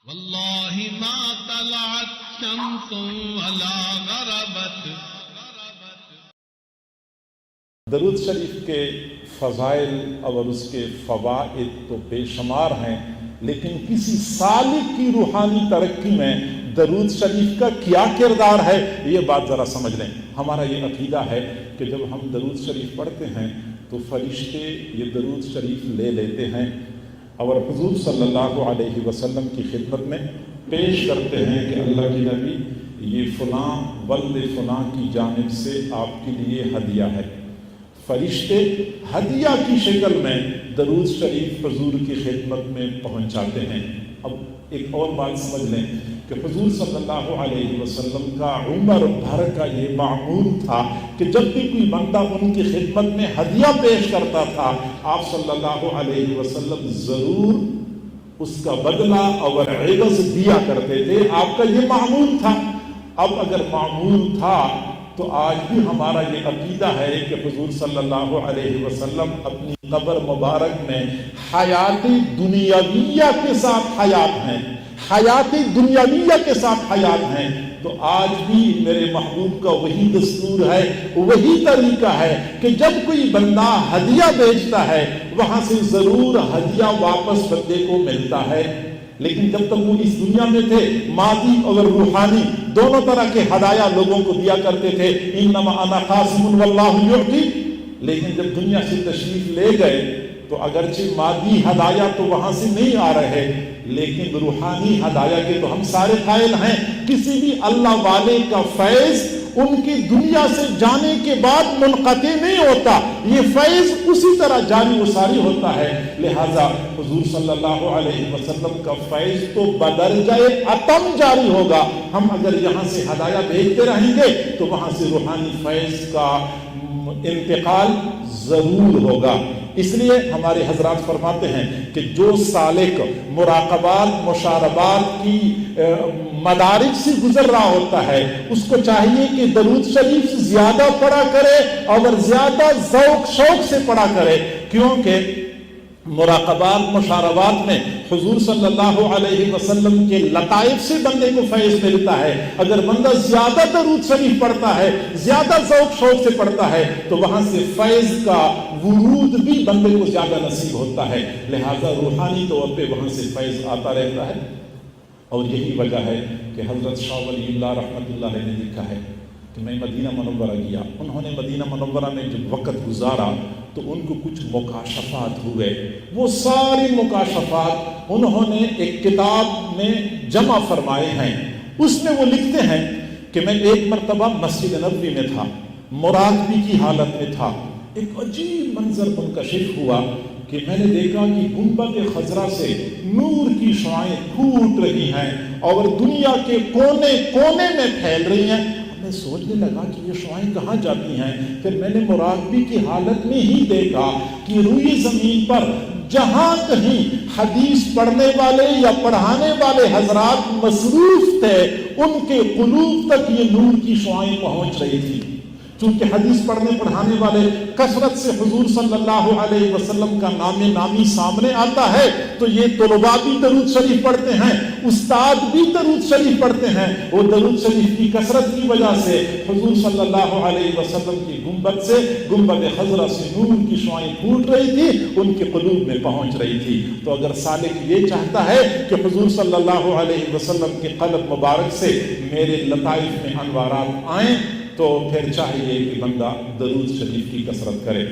واللہ ما طلعت شمس ولا غربت. درود شریف کے فضائل اور اس کے فوائد تو بے شمار ہیں، لیکن کسی سالک کی روحانی ترقی میں درود شریف کا کیا کردار ہے، یہ بات ذرا سمجھ لیں. ہمارا یہ عقیدہ ہے کہ جب ہم درود شریف پڑھتے ہیں تو فرشتے یہ درود شریف لے لیتے ہیں اور حضور صلی اللہ علیہ وسلم کی خدمت میں پیش کرتے ہیں کہ اللہ کے نبی، یہ فلاں ولد فلاں کی جانب سے آپ کے لیے ہدیہ ہے. فرشتے ہدیہ کی شکل میں درود شریف حضور کی خدمت میں پہنچاتے ہیں. اب ایک اور بات سمجھ لیں کہ حضور صلی اللہ علیہ وسلم کا عمر بھر کا یہ معمول تھا کہ جب بھی کوئی بندہ ان کی خدمت میں ہدیہ پیش کرتا تھا، آپ صلی اللہ علیہ وسلم ضرور اس کا بدلہ اور عوض دیا کرتے تھے. آپ کا یہ معمول تھا. اب اگر معمول تھا تو آج بھی ہمارا یہ عقیدہ ہے کہ حضور صلی اللہ علیہ وسلم اپنی قبر مبارک میں حیات دنیاویہ کے ساتھ حیات ہیں، حیات دنیاویہ کے ساتھ حیات ہیں. تو آج بھی میرے محبوب کا وہی دستور ہے، وہی طریقہ ہے کہ جب کوئی بندہ ہدیہ بیچتا ہے وہاں سے ضرور ہدیہ واپس بندے کو ملتا ہے. لیکن جب تک وہ اس دنیا میں تھے، مادی اور روحانی دونوں طرح کے ہدایہ لوگوں کو دیا کرتے تھے. انما انا قاسم واللہ یعطی. لیکن جب دنیا سے تشریف لے گئے تو اگرچہ مادی ہدایہ تو وہاں سے نہیں آ رہے، لیکن روحانی ہدایہ کے تو ہم سارے قائل ہیں. کسی بھی اللہ والے کا فیض ان کی دنیا سے جانے کے بعد منقطع نہیں ہوتا، یہ فیض اسی طرح جاری و ساری ہوتا ہے. لہذا حضور صلی اللہ علیہ وسلم کا فیض تو بدرجہ اتم جاری ہوگا. ہم اگر یہاں سے ہدایہ بھیجتے رہیں گے تو وہاں سے روحانی فیض کا انتقال ضرور ہوگا. اس لیے ہمارے حضرات فرماتے ہیں کہ جو سالک مراقبات مشاربات کی مدارج سے گزر رہا ہوتا ہے، اس کو چاہیے کہ درود شریف زیادہ پڑھا کرے اور زیادہ ذوق شوق سے پڑھا کرے، کیونکہ مراقبات مشاربات میں حضور صلی اللہ علیہ وسلم کے لطائف سے بندے کو فیض ملتا ہے. اگر بندہ زیادہ درود شریف پڑھتا ہے، زیادہ ذوق شوق سے پڑھتا ہے، تو وہاں سے فیض کا ورود بھی بندے کو زیادہ نصیب ہوتا ہے. لہذا روحانی طور پہ وہاں سے فیض آتا رہتا ہے. اور یہی وجہ ہے کہ حضرت شاہ ولی اللہ رحمۃ اللہ علیہ نے لکھا ہے کہ میں مدینہ منورہ گیا. انہوں نے مدینہ منورہ میں جب وقت گزارا تو ان کو کچھ مکاشفات ہوئے. وہ ساری مکاشفات انہوں نے ایک کتاب میں جمع فرمائے ہیں. اس میں وہ لکھتے ہیں کہ میں ایک مرتبہ مسجد نبوی میں تھا، مراقبے کی حالت میں تھا. ایک عجیب منظر منکشف ہوا کہ میں نے دیکھا کہ گنبد خضرا سے نور کی شعاعیں پھوٹ رہی ہیں اور دنیا کے کونے کونے میں پھیل رہی ہیں. میں سوچنے لگا کہ یہ شعاعیں کہاں جاتی ہیں. پھر میں نے مراقبے کی حالت میں ہی دیکھا کہ روئے زمین پر جہاں کہیں حدیث پڑھنے والے یا پڑھانے والے حضرات مصروف تھے، ان کے قلوب تک یہ نور کی شعاعیں پہنچ رہی تھی. چونکہ حدیث پڑھنے پڑھانے والے کثرت سے حضور صلی اللہ علیہ وسلم کا نام نامی سامنے آتا ہے، تو یہ طلباء بھی درود شریف پڑھتے ہیں، استاد بھی درود شریف پڑھتے ہیں. وہ درود شریف کی کثرت کی وجہ سے حضور صلی اللہ علیہ وسلم کی گنبد سے، گنبد خضرا سے نور کی شعاعیں پھوٹ رہی تھی، ان کے قلوب میں پہنچ رہی تھی. تو اگر سالک یہ چاہتا ہے کہ حضور صلی اللہ علیہ وسلم کے قلب مبارک سے میرے لطائف میں انوارات آئیں، تو پھر چاہیے کہ بندہ درود شریف کی کثرت کرے.